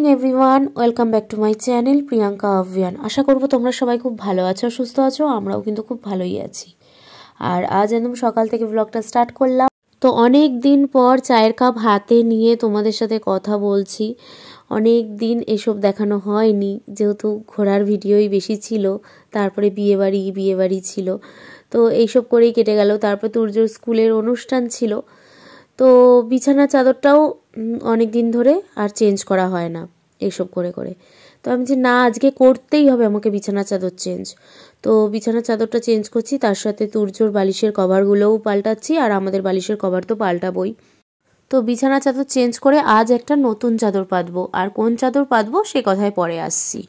Morning everyone, welcome back to my channel Priyanka Abhiyan. আশা করবো তোমরা সবাই খুব ভালো আছো, সুস্থ আছো। আমরাও কিন্তু খুব ভালোই আছি। আর আজ একদম সকাল থেকে ব্লগটা স্টার্ট করলাম। তো অনেক দিন পর চায়ের কাপ হাতে নিয়ে তোমাদের সাথে কথা বলছি। অনেক দিন এসব দেখানো হয়নি, যেহেতু ঘোরার ভিডিওই বেশি ছিল। তারপরে বিয়েবাড়ি ছিল, তো এইসব করেই কেটে গেল। তারপর তুর্যর স্কুলের অনুষ্ঠান ছিল, তো বিছানা চাদরটাও অনেক দিন ধরে আর চেঞ্জ করা হয় না এইসব করে করে। তো আমি যে না, আজকে করতেই হবে আমাকে বিছানা চাদর চেঞ্জ। তো বিছানা চাদরটা চেঞ্জ করছি, তার সাথে তুর্যর বালিশের কভারগুলোও পাল্টাচ্ছি, আর আমাদের বালিশের কভার তো পাল্টাবই। তো বিছানা চাদর চেঞ্জ করে আজ একটা নতুন চাদর পাতবো, আর কোন চাদর পাতবো সে কথায় পরে আসছি।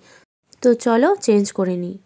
তো চলো চেঞ্জ করে নিই।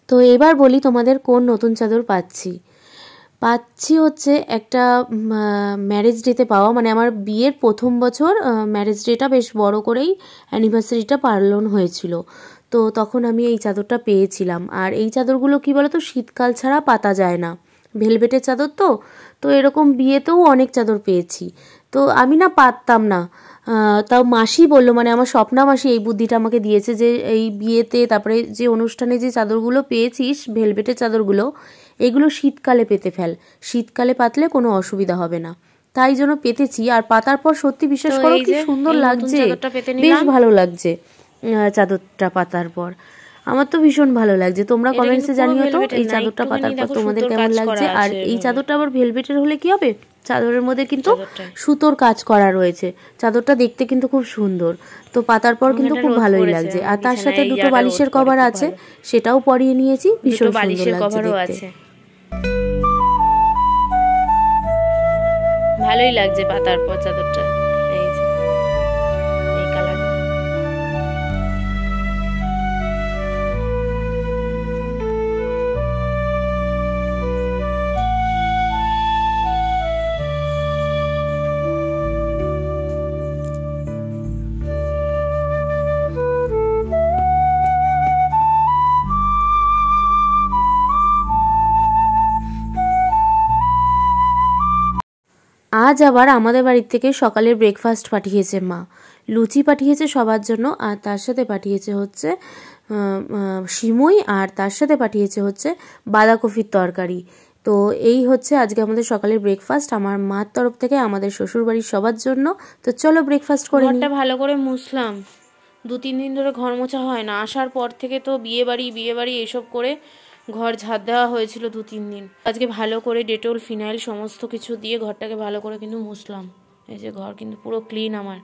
তো এবার বলি তোমাদের কোন নতুন চাদর পাচ্ছি হচ্ছে একটা ম্যারেজ ডেতে পাওয়া, মানে আমার বিয়ের প্রথম বছর ম্যারেজ ডেটা বেশ বড় করেই অ্যানিভার্সারিটা পালন হয়েছিল। তো তখন আমি এই চাদরটা পেয়েছিলাম। আর এই চাদরগুলো কি বলো তো, শীতকাল ছাড়া পাতা যায় না, ভেলভেটের চাদর। তো এরকম বিয়েতেও অনেক চাদর পেয়েছি, তো আমি না পারতাম না। তাও মাসি বললো, মানে আমার স্বপ্না মাসি এই বুদ্ধিটা আমাকে দিয়েছে যে এই বিয়েতে তারপরে যে অনুষ্ঠানে যে চাদরগুলো পেয়েছিস ভেলভেটের চাদরগুলো, এগুলো শীতকালে পেতে ফেল, শীতকালে পাতলে কোনো অসুবিধা হবে না। তাই জন্য পেতেছি, আর পাতার পর সত্যি বিশ্বাস করো কি সুন্দর লাগছে, বেশ ভালো লাগছে চাদরটা পাতার পর। আমার তো ভীষণ ভালো লাগছে। তোমরা কমেন্টসে জানিও তো এই চাদরটা পাতার পর তোমাদের কেমন লাগছে। আর এই চাদরটা আবার ভেলভেটের হলে কি হবে, চাদরের মধ্যে কিন্তু সুতোর কাজ করা রয়েছে। চাদরটা দেখতে কিন্তু খুব সুন্দর, তো পাতার পর কিন্তু খুব ভালোই লাগছে। আর তার সাথে দুটো বালিশের কভার আছে, সেটাও পরিয়ে নিয়েছি, ভীষণ সুন্দর লাগছে দেখতে। ভালোই লাগছে পাতার পর চাদরটা। আজ আবার আমাদের বাড়ির থেকে সকালের ব্রেকফাস্ট পাঠিয়েছে মা। লুচি পাঠিয়েছে সবার জন্য, আর তার সাথে পাঠিয়েছে হচ্ছে সিমুই, আর তার সাথে পাঠিয়েছে হচ্ছে বাঁধাকপির তরকারি। তো এই হচ্ছে আজকে আমাদের সকালের ব্রেকফাস্ট আমার মার তরফ থেকে আমাদের শ্বশুরবাড়ির সবার জন্য। তো চলো ব্রেকফাস্ট করে নিই। ঘরটা ভালো করে মুছলাম, 2-3 দিন ধরে ঘর মোছা হয় না। আসার পর থেকে তো বিয়ে বাড়ি এসব করে ঘর ঝাড় দেওয়া হয়েছিল 2-3 দিন। আজকে ভালো করে ডেটল ফিনাইল সমস্ত কিছু দিয়ে ঘরটাকে ভালো করে কিন্তু মুছলাম। এই যে ঘর কিন্তু পুরো ক্লিন, আমার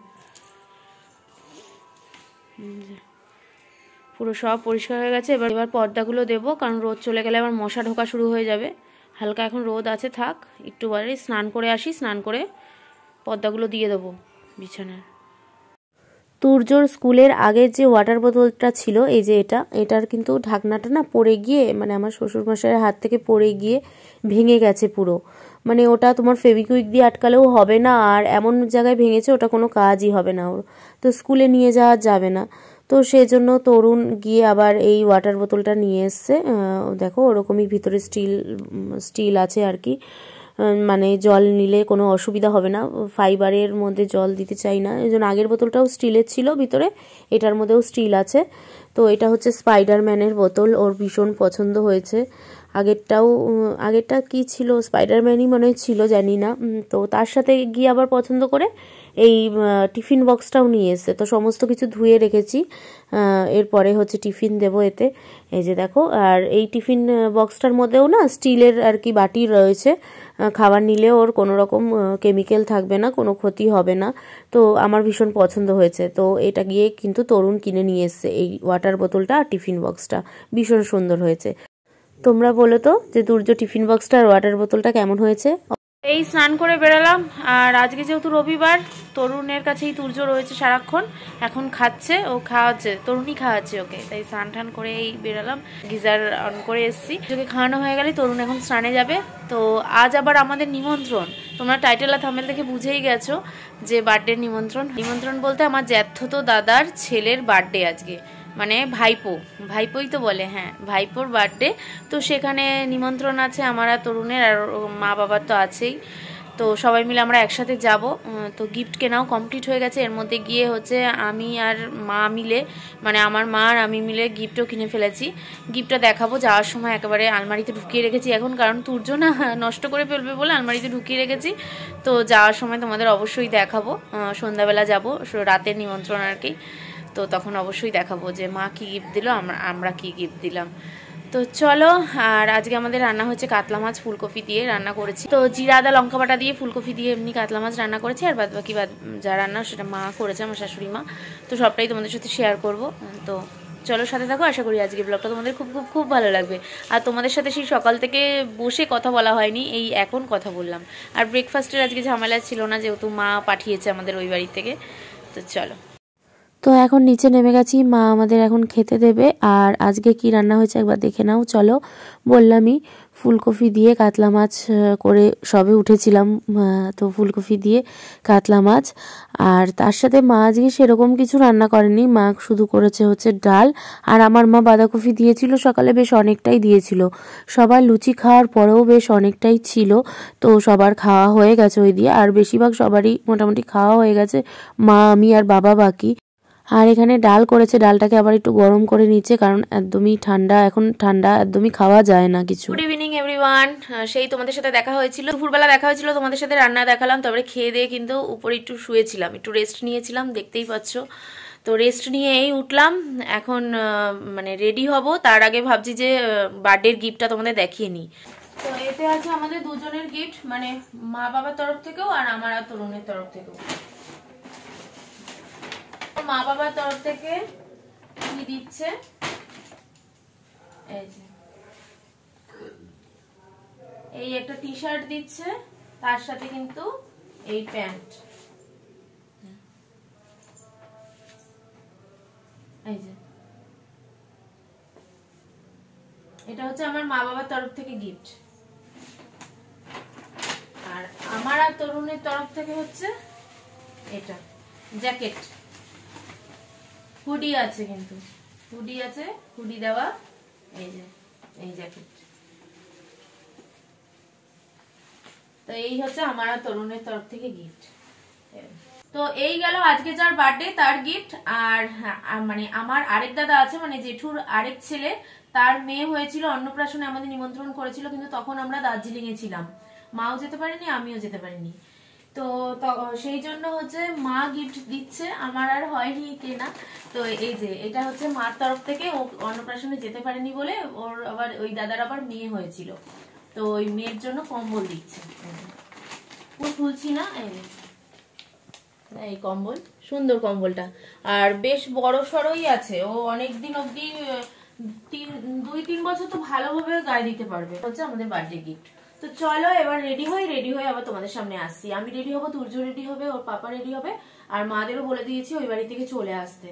পুরো সব পরিষ্কার হয়ে গেছে। এবার পর্দাগুলো দেবো, কারণ রোদ চলে গেলে আবার মশা ঢোকা শুরু হয়ে যাবে। হালকা এখন রোদ আছে, থাক, একটু বারে স্নান করে আসি, স্নান করে পর্দাগুলো দিয়ে দেবো বিছানায়। তুর্যর স্কুলের আগের যে ওয়াটার বোতলটা ছিল, এই যে এটার কিন্তু ঢাকনাটা না পড়ে গিয়ে, মানে আমার শ্বশুরমশাইয়ের হাত থেকে পড়ে গিয়ে ভেঙে গেছে পুরো। মানে ওটা তোমার ফেভিকুইক দিয়ে আটকালেও হবে না, আর এমন জায়গায় ভেঙেছে ওটা কোনো কাজই হবে না ওর। তো স্কুলে নিয়ে যাওয়া যাবে না, তো সেই জন্য তরুণ গিয়ে আবার এই ওয়াটার বোতলটা নিয়ে এসছে। দেখো ওরকমই ভিতরে স্টিল আছে আর কি, মানে জল নিলে কোনো অসুবিধা হবে না। ফাইবারের মধ্যে জল দিতে চাই না, এই জন্য আগের বোতলটাও স্টিলের ছিল ভিতরে, এটার মধ্যেও স্টিল আছে। তো এটা হচ্ছে স্পাইডারম্যানের বোতল, ওর ভীষণ পছন্দ হয়েছে। আগেরটা কি ছিল, স্পাইডারম্যানই মনে হয় ছিল, জানি না। তো তার সাথে গিয়ে আবার পছন্দ করে এই টিফিন বক্সটাও নিয়ে এসছে। তো সমস্ত কিছু ধুয়ে রেখেছি, এরপরে হচ্ছে টিফিন দেবো এতে। এই যে দেখো, আর এই টিফিন বক্সটার মধ্যেও না স্টিলের আর কি বাটি রয়েছে, খাবার নিলে ওর কোনো রকম কেমিক্যাল থাকবে না, কোনো ক্ষতি হবে না। তো আমার ভীষণ পছন্দ হয়েছে। তো এটা গিয়ে কিন্তু তরুণ কিনে নিয়ে এসছে, এই ওয়াটার বোতলটা আর টিফিন বক্সটা ভীষণ সুন্দর হয়েছে। তোমরা বলো তো যে দুর্য টিফিন বক্সটা আর ওয়াটার বোতলটা কেমন হয়েছে। এই স্নান করে বেরোলাম, আর আজকে যেহেতু রবিবার, তরুণের কাছেই তুর্য রয়েছে সারাক্ষণ, এখন খাচ্ছে, ও খাওয়াচ্ছে, তরুণই খাওয়াচ্ছে ওকে, তাই স্নান টান করে এই বেরোলাম, গিজার অন করে এসছি। ওকে খাওয়ানো হয়ে গেলে তরুণ এখন স্নানে যাবে। তো আজ আবার আমাদের নিমন্ত্রণ, তোমরা টাইটেল আর থাম্বনেল দেখে বুঝেই গেছো যে বার্থডে নিমন্ত্রণ বলতে আমার জ্যাঠতো দাদার ছেলের বার্থডে আজকে, মানে ভাইপোই তো বলে, হ্যাঁ ভাইপোর বার্থডে। তো সেখানে নিমন্ত্রণ আছে আমার আর তরুণের, আর মা বাবার তো আছেই। তো সবাই মিলে আমরা একসাথে যাব। তো গিফট কেনাও কমপ্লিট হয়ে গেছে, এর মধ্যে গিয়ে হচ্ছে আমি আর মা মিলে, মানে আমার মা আর আমি মিলে গিফটও কিনে ফেলেছি। গিফটটা দেখাবো যাওয়ার সময়, একেবারে আলমারিতে ঢুকিয়ে রেখেছি এখন, কারণ তুর্য না নষ্ট করে ফেলবে বলে আলমারিতে ঢুকিয়ে রেখেছি। তো যাওয়ার সময় তোমাদের অবশ্যই দেখাবো, সন্ধ্যাবেলা যাব, রাতের নিমন্ত্রণ আর কি। তো তখন অবশ্যই দেখাবো যে মা কি গিফট দিল, আমরা কি গিফট দিলাম। তো চলো, আর আজকে আমাদের রান্না হচ্ছে কাতলা মাছ ফুলকপি দিয়ে রান্না করেছি। তো জিরা আদা লঙ্কা বাটা দিয়ে ফুলকপি দিয়ে এমনি কাতলা মাছ রান্না করেছি, আর বাদ বাকি যা রান্না সেটা মা করেছে, আমার শাশুড়ি মা। তো সবটাই তোমাদের সাথে শেয়ার করব। তো চলো সাথে থাকো, আশা করি আজকে ব্লগটা তোমাদের খুব খুব খুব ভালো লাগবে। আর তোমাদের সাথে সেই সকাল থেকে বসে কথা বলা হয়নি, এই এখন কথা বললাম। আর ব্রেকফাস্টের আজকে ঝামেলা ছিল না, যেহেতু মা পাঠিয়েছে আমাদের ওই বাড়ি থেকে। তো চলো। তো এখন নিচে নেমে গেছি, মা আমাদের এখন খেতে দেবে। আর আজকে কি রান্না হয়েছে একবার দেখে নাও চলো। বললামই ফুলকপি দিয়ে কাতলা মাছ করে সবে উঠেছিলাম, তো ফুলকপি দিয়ে কাতলা মাছ। আর তার সাথে মা আজকে সেরকম কিছু রান্না করেনি, মা শুধু করেছে হচ্ছে ডাল। আর আমার মা বাঁধাকপি দিয়েছিল সকালে, বেশ অনেকটাই দিয়েছিল। সবার লুচি খাওয়ার পরেও বেশ অনেকটাই ছিল। তো সবার খাওয়া হয়ে গেছে ওই দিয়ে, আর বেশিরভাগ সবারই মোটামুটি খাওয়া হয়ে গেছে, মা আমি আর বাবা বাকি। আর এখানে ডাল করেছে, ডালটাকে আবার একটু গরম করে নিচ্ছে, কারণ একদমই ঠান্ডা, এখন ঠান্ডা একদমই খাওয়া যায় না কিছু। গুড ইভিনিং এভরিওয়ান, সেই তোমাদের সাথে দেখা হয়েছিল, দুপুরবেলা দেখা হয়েছিল, তোমাদের সাথে রান্না দেখালাম, তারপরে খেয়ে দিয়ে কিন্তু উপরে একটু শুয়েছিলাম, একটু রেস্ট নিয়েছিলাম, দেখতেই পাচ্ছ। তো রেস্ট নিয়ে এই উঠলাম, এখন মানে রেডি হব, তার আগে ভাবছি যে বার্থডের গিফটটা তোমাদের দেখিয়ে নিই। তো এতে আছে আমাদের দুজনের গিফট, মানে মা বাবার তরফ থেকেও আর আমার আর তরুণের তরফ থেকেও। মা বাবার তরফ থেকে কি দিচ্ছে, এই একটা টি শার্ট দিচ্ছে, তার সাথে কিন্তু এই প্যান্ট, এই যে এটা হচ্ছে আমার মা বাবার তরফ থেকে গিফট। আর আমার আর তরুণের তরফ থেকে হচ্ছে এটা জ্যাকেট, হুডি আছে, কিন্তু হুডি আছে, হুডি দেওয়া, এই যে এই জ্যাকেট। তো এই হচ্ছে আমার আর তরুণের তরফ থেকে গিফট। তো এই গেল আজকে যার বার্থডে তার গিফট। আর মানে আমার আরেক দাদা আছে, মানে জেঠুর আরেক ছেলে, তার মেয়ে হয়েছিল অন্নপ্রাশনে, আমাদের নিমন্ত্রণ করেছিল, কিন্তু তখন আমরা দার্জিলিং এ ছিলাম, মাও যেতে পারেনি আমিও যেতে পারিনি। তো সেই জন্য হচ্ছে মা গিফট দিচ্ছে, আমার আর হয়নি কেনা। তো এই যে এটা হচ্ছে মার তরফ থেকে, ও অন্নপ্রাশনে যেতে পারেনি বলে, ওর আবার ওই দাদার আবার মেয়ে হয়েছিল, তো ওই মেয়ের জন্য কম্বল দিচ্ছে। খুলছি না, এই কম্বল, সুন্দর কম্বলটা, আর বেশ বড় সড়ই আছে, ও অনেকদিন অব্দি 2-3 বছর তো ভালোভাবে গায়ে দিতে পারবে, হচ্ছে আমাদের বার্থডে গিফট। তো চলো এবার রেডি হয়ে আবার তোমাদের সামনে আসছি। আমি রেডি হবো, তুর্য রেডি হবে, ওর পাপা রেডি হবে, আর মাদেরও বলে দিয়েছি ওই বাড়ি থেকে চলে আসতে।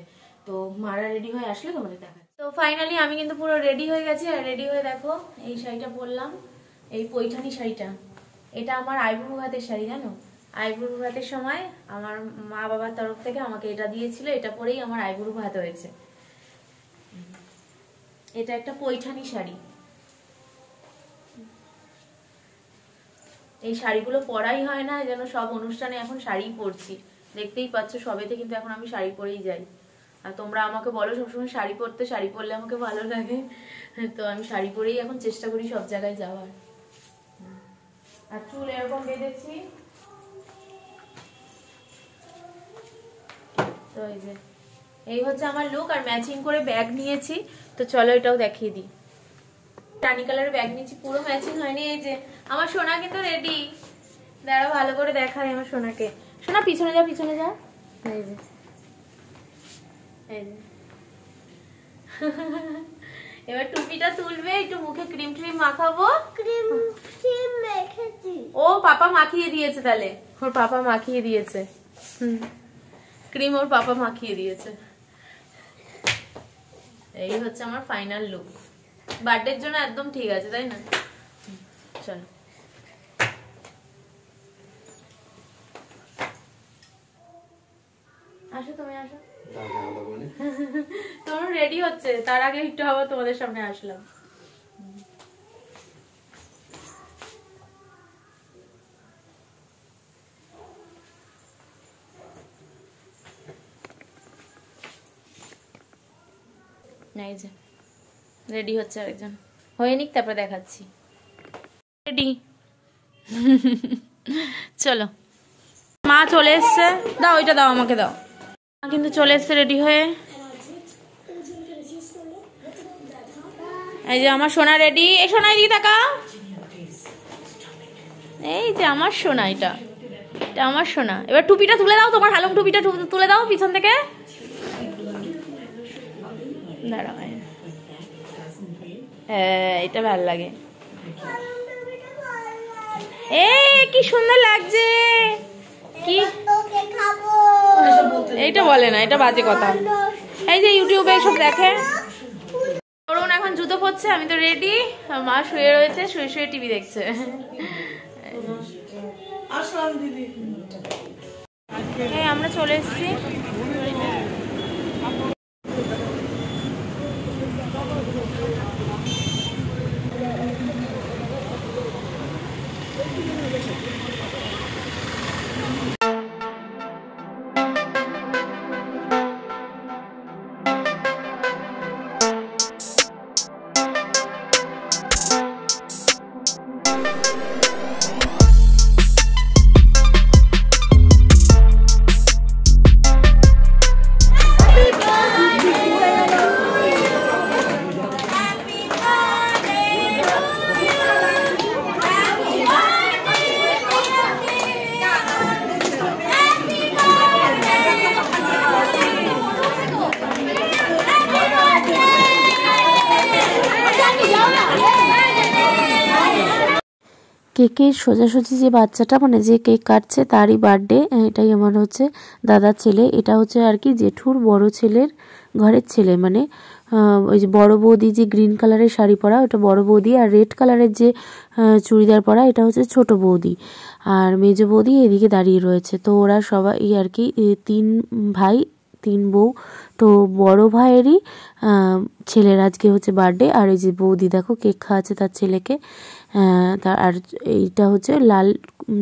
তো মারা রেডি হয়ে আসলে তোমাদের দেখা। তো ফাইনালি আমি কিন্তু পুরো রেডি হয়ে গেছি, আর রেডি হয়ে দেখো এই শাড়িটা পরলাম, এই পৈঠানি শাড়িটা, এটা আমার আইব্রু ভাতের শাড়ি, জানো আইব্রু ভাতের সময় আমার মা বাবার তরফ থেকে আমাকে এটা দিয়েছিল, এটা পরেই আমার আইব্রু ভাত হয়েছে। এটা একটা পৈঠানি শাড়ি, এই শাড়িগুলো পরাই হয় না, যেন সব অনুষ্ঠানে এখন শাড়ি পরছি, দেখতেই পাচ্ছ সবেতে কিন্তু এখন আমি শাড়ি পরেই যাই। আর তোমরা আমাকে বলো সবসময় শাড়ি পরতে, শাড়ি পরলে আমাকে ভালো লাগে, তো আমি শাড়ি পরেই এখন চেষ্টা করি সব জায়গায় যাওয়ার। আর চুল এরকম বেঁধেছি, তো এই হচ্ছে আমার লুক। আর ম্যাচিং করে ব্যাগ নিয়েছি, তো চলো এটাও দেখিয়ে দিই। রানী কালারের ব্যাগ নিয়েছি, পুরো ম্যাচিং হয়নি। এই যে আমার সোনা কিন্তু রেডি, দাঁড়া ভালো করে দেখাই আমার সোনাকে। সোনা পিছনে যা, পিছনে যা। এই যে এবার টুপিটা তুলবে, একটু মুখে ক্রিম ট্রিম মাখাবো। ও পাপা মাখিয়ে দিয়েছে, তাহলে ওর পাপা মাখিয়ে দিয়েছে, ক্রিম ওর পাপা মাখিয়ে দিয়েছে। এই হচ্ছে আমার ফাইনাল লুক, বার্থডের জন্য একদম ঠিক আছে, তাই না? চলো আসো, তুমি আসো। তোমার রেডি হচ্ছে, তার আগে একটু আবার তোমাদের সামনে আসলাম। রেডি হচ্ছে আরেকজন, হয়ে নিক তারপরে দেখাচ্ছি। রেডি, চলো। মা চলে এসছে, দাও ওইটা দাও, আমাকে দাও। মা কিন্তু চলে এসছে রেডি হয়ে। এই যে আমার সোনা রেডি। এই সোনা দিকে তাকাও, এই যে আমার সোনা, এটা আমার সোনা। এবার টুপিটা তুলে দাও, তোমার হালুম টুপিটা তুলে দাও পিছন থেকে। দাঁড়াও, হ্যাঁ এটা ভালো লাগে। কি সুন্দর লাগছে। কি এইটা বলে না, এটা বাজে কথা। এই যে ইউটিউবে সব দেখে। অরুণ এখন জুতো পরছে, আমি তো রেডি। মা শুয়ে রয়েছে, শুয়ে শুয়ে টিভি দেখছে। আমরা চলে এসেছি। কেকের সোজাসুজি যে বাচ্চাটা, মানে যে কেক কাটছে তারই বার্থডে। এটাই আমার হচ্ছে দাদার ছেলে। এটা হচ্ছে আর কি জেঠুর বড় ছেলের ঘরের ছেলে, মানে ওই যে বড় বৌদি যে গ্রিন কালারের শাড়ি পরা ওটা বড় বৌদি, আর রেড কালারের যে চুড়িদার পরা এটা হচ্ছে ছোট বৌদি, আর মেজ বৌদি এদিকে দাঁড়িয়ে রয়েছে। তো ওরা সবাই আর কি 3 ভাই 3 বউ। তো বড় ভাইয়েরই ছেলের আজকে হচ্ছে বার্থডে। আর এই যে বৌদি দেখো কেক খাওয়াচ্ছে তার ছেলেকে। আর এইটা হচ্ছে লাল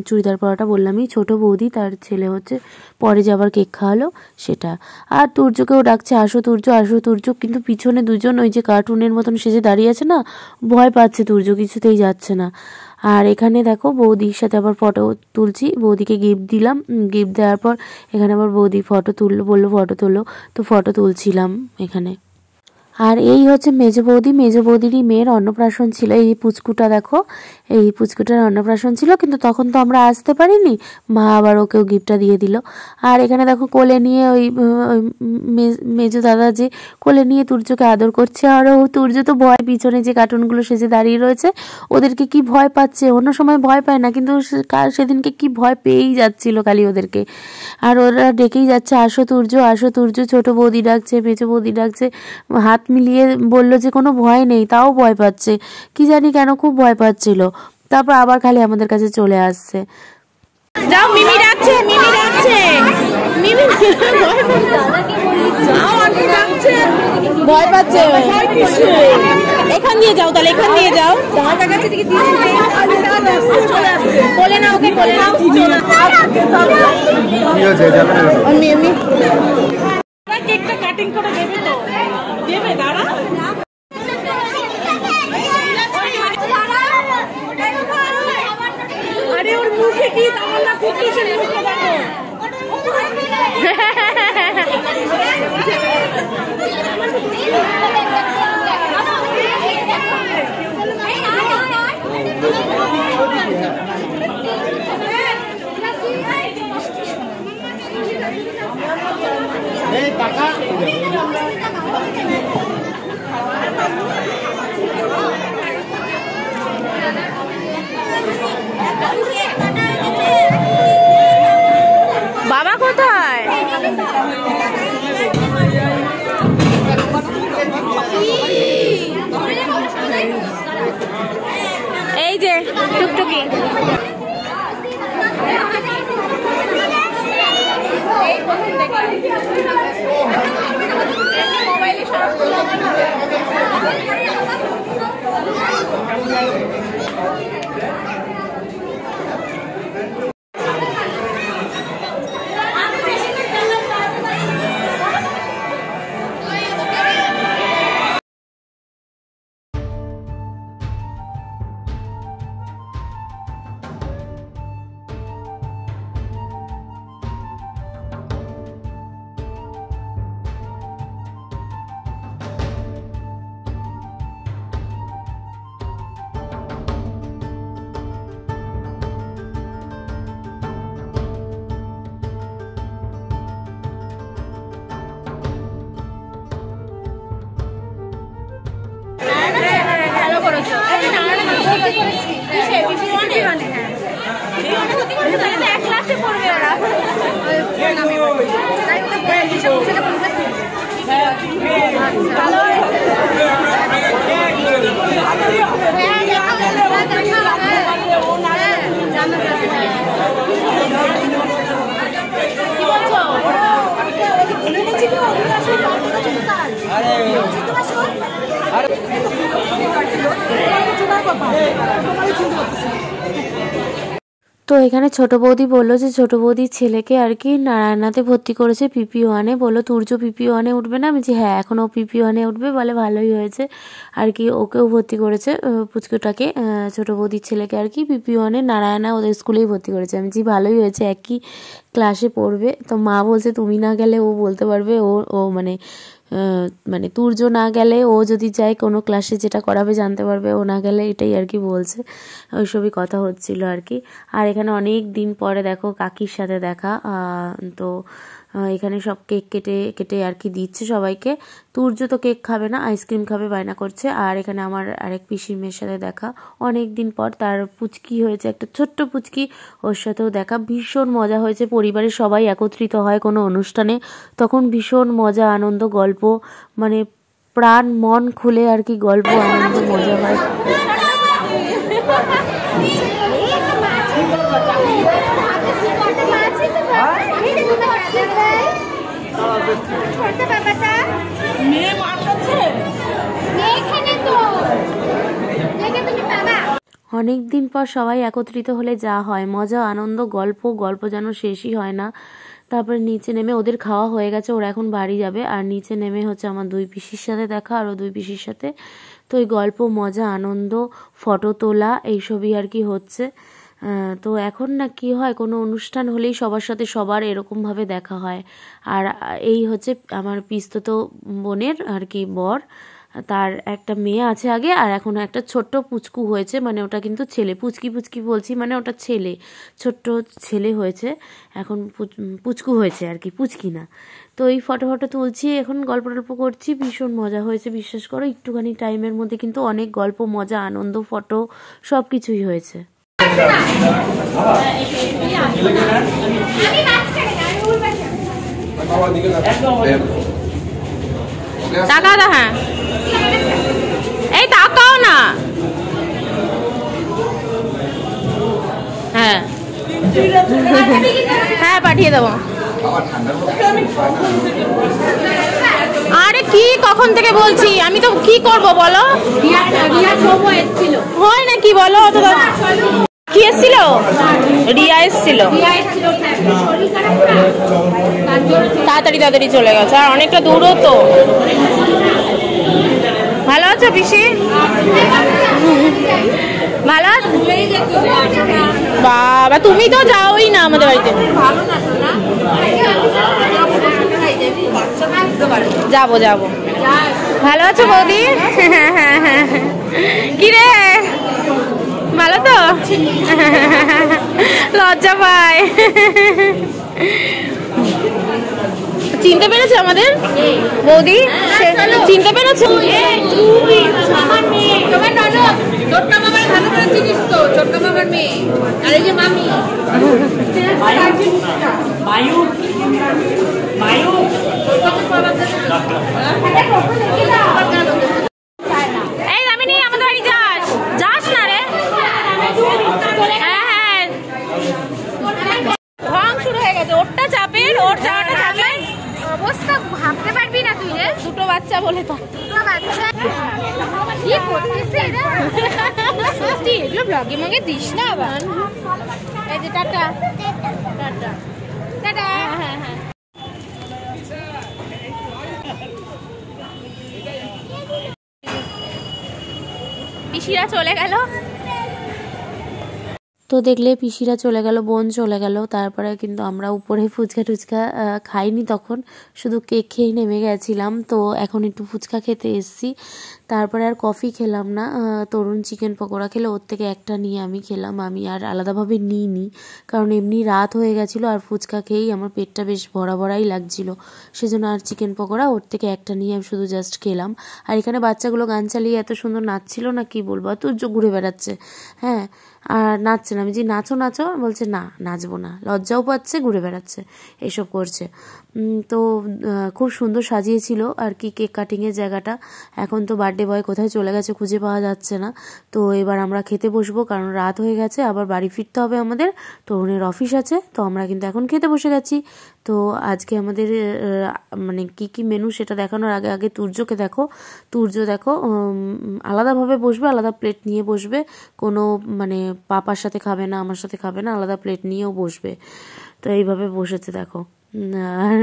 চুড়িদার পরাটা বললামই, ছোট বৌদি, তার ছেলে হচ্ছে পরে যে আবার কেক খাওয়ালো সেটা। আর তুর্যকেও ডাকছে, আসো তুর্য, আসো তুর্য। কিন্তু পিছনে দুজন ওই যে কার্টুনের মতন সেজে দাঁড়িয়ে আছে না, ভয় পাচ্ছে তুর্য, কিছুতেই যাচ্ছে না। আর এখানে দেখো বৌদির সাথে আবার ফটো তুলছি, বৌদিকে গিফট দিলাম। গিফট দেওয়ার পর এখানে আবার বৌদি ফটো তুললো, বললো ফটো তোলো, তো ফটো তুলছিলাম এখানে। আর এই হচ্ছে মেজ বৌদি, মেজ বৌদিরই মেয়ের অন্নপ্রাশন ছিল। এই পুচকুটা দেখো, এই পুচকুটার অন্নপ্রাশন ছিল, কিন্তু তখন তো আমরা আসতে পারিনি, মা আবার ওকেও গিফটটা দিয়ে দিল। আর এখানে দেখো কোলে নিয়ে ওই মেজ দাদা যে কোলে নিয়ে তুর্যকে আদর করছে। আর ও তুর্য তো ভয়, পিছনে যে কার্টুনগুলো সেজে দাঁড়িয়ে রয়েছে ওদেরকে কি ভয় পাচ্ছে। অন্য সময় ভয় পায় না, কিন্তু সেদিনকে কি ভয় পেয়েই যাচ্ছিল খালি ওদেরকে। আর ওরা ডেকেই যাচ্ছে, আসো তুর্য, আসো তুর্য। ছোট বৌদি ডাকছে, মেজ বৌদি ডাকছে, হাত মিলিয়ে বললো যে কোনো ভয় নেই, তাও ভয় পাচ্ছে, কি জানি কেন খুব ভয় পাচ্ছিল। তারপর আবার খালি আমাদের কাছে চলে আসছে। যাও, মিমি ডাকছে, মিমি ডাকছে, মিমি ভয় পাচ্ছে। এখান দিয়ে যাও, তাহলে এখান দিয়ে যাও। কোলে নাও, ওকে কোলে নাও। কেকটা কাটিং করে দেবে তো? দেবে, দাঁড়া। আরে ওর মুখে কি তামান্না করতেছে, মুখে দেখো। বাবা কোথায়? এই যে টুকটুকি। তো এখানে ছোট বৌদি বললো যে ছোট বৌদির ছেলেকে আর কি নারায়ণাতে ভর্তি করেছে PP1-এ। বললো তুর্য PP1-এ উঠবে না? আমি যে হ্যাঁ, এখন ও PP1-এ উঠবে। বলে ভালোই হয়েছে আর কি, ওকেও ভর্তি করেছে পুচকুটাকে, ছোট বৌদির ছেলেকে আর কি PP1-এ নারায়ণা ওদের স্কুলেই ভর্তি করেছে। আমি যে ভালোই হয়েছে, একই ক্লাসে পড়বে। তো মা বলছে তুমি না গেলে ও বলতে পারবে, ও মানে তুর্য না গেলে, ও যদি যায় কোনো ক্লাসে যেটা করাবে জানতে পারবে, ও না গেলে, এটাই আর কি বলছে। ওইসবই কথা হচ্ছিল আর কি। আর এখানে অনেক দিন পরে দেখো কাকির সাথে দেখা। তো এখানে সব কেক কেটে কেটে আর কি দিচ্ছে সবাইকে। তুর্য তো কেক খাবে না, আইসক্রিম খাবে বায়না করছে। আর এখানে আমার আরেক পিসির মেয়ের সাথে দেখা অনেক দিন পর। তার পুচকি হয়েছে, একটা ছোট্ট পুচকি, ওর সাথেও দেখা। ভীষণ মজা হয়েছে, পরিবারের সবাই একত্রিত হয় কোনো অনুষ্ঠানে, তখন ভীষণ মজা আনন্দ গল্প, মানে প্রাণ মন খুলে আর কি গল্প আনন্দ মজা হয়। অনেক দিন পর সবাই একত্রিত হলে যা হয় মজা আনন্দ গল্প যেন শেষই হয় না। তারপরে নিচে নেমে ওদের খাওয়া হয়ে গেছে, ওরা এখন বাড়ি যাবে। আর নিচে নেমে হচ্ছে আমার দুই পিসির সাথে দেখা, আরও দুই পিসির সাথে। তো ওই গল্প মজা আনন্দ ফটো তোলা এইসবই আর কি হচ্ছে। তো এখন না কি হয়, কোনো অনুষ্ঠান হলেই সবার সাথে সবার এরকমভাবে দেখা হয়। আর এই হচ্ছে আমার পিস্তত বোনের আর কি বর, তার একটা মেয়ে আছে আগে, আর এখন একটা ছোট্ট পুচকু হয়েছে, মানে ওটা কিন্তু ছেলে। পুচকি বলছি, মানে ওটা ছেলে, ছোট্ট ছেলে হয়েছে এখন, পুচকু হয়েছে আর কি, পুচকি না। তো এই ফটো তুলছি, এখন গল্প করছি, ভীষণ মজা হয়েছে বিশ্বাস করো। একটুখানি টাইমের মধ্যে কিন্তু অনেক গল্প মজা আনন্দ ফটো সব কিছুই হয়েছে। তাকাও না, হ্যাঁ এই তাকাও না, হ্যাঁ হ্যাঁ পাঠিয়ে দেবো। আরে কি কখন থেকে বলছি, আমি তো কি করব বলো, হয় না কি বলো, কি এসেছিল? রিয়া এসেছিল, তাড়াতাড়ি তাড়াতাড়ি চলে গেছে, আর অনেকটা দূরও তো। ভালো আছো পিসি? ভালো আছো? বাবা তুমি তো যাওই না আমাদের বাড়িতে। যাবো যাবো। ভালো আছো বৌদি? কি রে ভালো তো? লজ্জা পায়। চিনতে পেরেছো আমাদের বৌদি? চিনতে পেরেছো? এই দামিনী আমাদের বাড়ি যাস? যাস না রে? হ্যাঁ ঢং শুরু হয়ে গেছে, ওরটা চাপের, ওর যাওয়াটা চাপের অবস্থা ভাবতে পারবি না তুই রে। দুটো বাচ্চা বলে তো, দুটো বাচ্চা কি করতেছে এরা? সত্যি এগুলো ব্লগে মগে দিস না আবার। এই যে টাটা টাটা টাটা। হ্যাঁ হ্যাঁ পিসিরা চলে গেল। তো দেখলে পিসিরা চলে গেল, বোন চলে গেল, তারপরে কিন্তু আমরা উপরে ফুচকা টুচকা খাইনি, তখন শুধু কেক খেয়েই নেমে গেছিলাম। তো এখন একটু ফুচকা খেতে এসেছি, তারপরে আর কফি খেলাম না। তরুণ চিকেন পকোড়া খেলে, ওর থেকে একটা নিয়ে আমি খেলাম। আমি আর আলাদাভাবে নিইনি, কারণ এমনি রাত হয়ে গেছিলো, আর ফুচকা খেয়েই আমার পেটটা বেশ ভরা ভরাই লাগছিল, সেজন্য আর চিকেন পকোড়া ওর থেকে একটা নিয়ে আমি শুধু জাস্ট খেলাম। আর এখানে বাচ্চাগুলো গান চালিয়ে এত সুন্দর নাচছিল না, কি বলবো, এত ঘুরে বেড়াচ্ছে। হ্যাঁ, আর নাচছে না। আমি যে নাচো নাচো বলছে, না নাচবো না, লজ্জাও পাচ্ছে, ঘুরে বেড়াচ্ছে, এসব করছে। তো খুব সুন্দর সাজিয়েছিল আর কি কেক কাটিংয়ের জায়গাটা। এখন তো বার্থডে বয় কোথায় চলে গেছে খুঁজে পাওয়া যাচ্ছে না। তো এবার আমরা খেতে বসবো, কারণ রাত হয়ে গেছে, আবার বাড়ি ফিরতে হবে আমাদের, তরুণের অফিস আছে। তো আমরা কিন্তু এখন খেতে বসে গেছি। তো আজকে আমাদের মানে কি কি মেনু সেটা দেখানোর আগে আগে তুর্যকে দেখো। তুর্য দেখো আলাদাভাবে বসবে, আলাদা প্লেট নিয়ে বসবে, কোনো মানে পাপার সাথে খাবে না, আমার সাথে খাবে না, আলাদা প্লেট নিয়েও বসবে। তো এইভাবে বসেছে দেখো, আর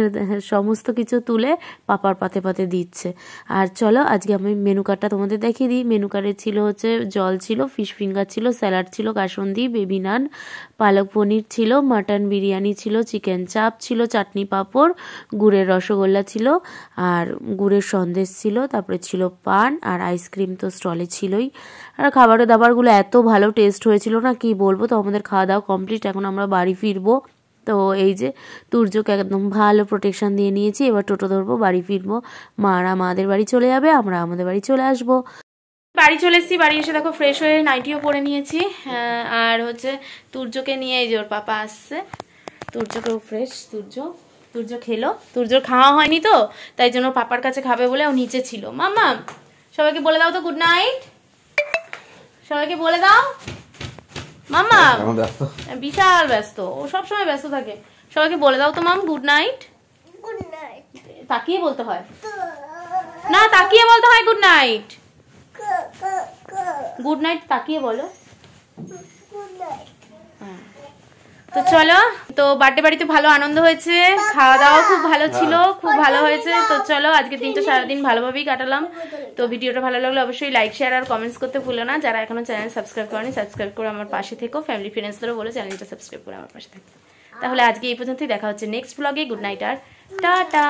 সমস্ত কিছু তুলে পাপার পাতে পাতে দিচ্ছে। আর চলো আজকে আমি মেনু কার্ডটা তোমাদের দেখিয়ে দিই। মেনু কার্ডে ছিল হচ্ছে জল ছিল, ফিশ ফিঙ্গার ছিল, স্যালাড ছিল, কাসুন্দি, বেবি নান, পালক পনির ছিল, মাটন বিরিয়ানি ছিল, চিকেন চাপ ছিল, চাটনি পাঁপড়, গুড়ের রসগোল্লা ছিল, আর গুড়ের সন্দেশ ছিল, তারপরে ছিল পান, আর আইসক্রিম তো স্টলে ছিলই। আর খাবারের দাবারগুলো এত ভালো টেস্ট হয়েছিল না, কি বলবো। তো আমাদের খাওয়া দাওয়া কমপ্লিট, এখন আমরা বাড়ি ফিরবো। তো এই যে তুর্যকে একদম ভালো প্রোটেকশন দিয়ে নিয়েছি, এবার টোটো ধরবো, বাড়ি ফিরবো। মারা মাদের বাড়ি চলে যাবে, আমরা আমাদের বাড়ি চলে আসবো। বাড়ি চলে এসেছি, বাড়ি এসে দেখো ফ্রেশ হয়ে নাইটিও পরে নিয়েছি। আর হচ্ছে তুর্যকে নিয়ে এই যে ওর পাপা আসছে, তুর্যকেও ফ্রেশ। তুর্য খেলো, তুর্যর খাওয়া হয়নি তো, তাই জন্য পাপার কাছে খাবে বলে ও নিচে ছিল। মাম্মা সবাইকে বলে দাও তো গুড নাইট, সবাইকে বলে দাও। মাম্মা বিশাল ব্যস্ত, ও সবসময় ব্যস্ত থাকে। সবাইকে বলে দাও তো মাম গুড নাইট। তাকিয়ে বলতে হয় না, তাকিয়ে বলতে হয় গুড নাইট। গুড নাইট তাকিয়ে বলো। তো চলো, তো বার্থডে বাড়িতে ভালো আনন্দ হয়েছে, খাওয়া দাওয়া খুব ভালো ছিল, খুব ভালো হয়েছে। তো চলো আজকে দিনটা সারাদিন ভালোভাবেই কাটালাম। তো ভিডিওটা ভালো লাগলে অবশ্যই লাইক শেয়ার আর কমেন্টস করতে ভুলো না। যারা এখনো চ্যানেল সাবস্ক্রাইব করেনি, সাবস্ক্রাইব করে আমার পাশে থেকো। ফ্যামিলি ফ্রেন্ডসদেরও বলে চ্যানেলটা সাবস্ক্রাইব করে আমার পাশে থেকো। তাহলে আজকে এই পর্যন্তই, দেখা হচ্ছে নেক্সট ব্লগে। গুড নাইট আর টাটা।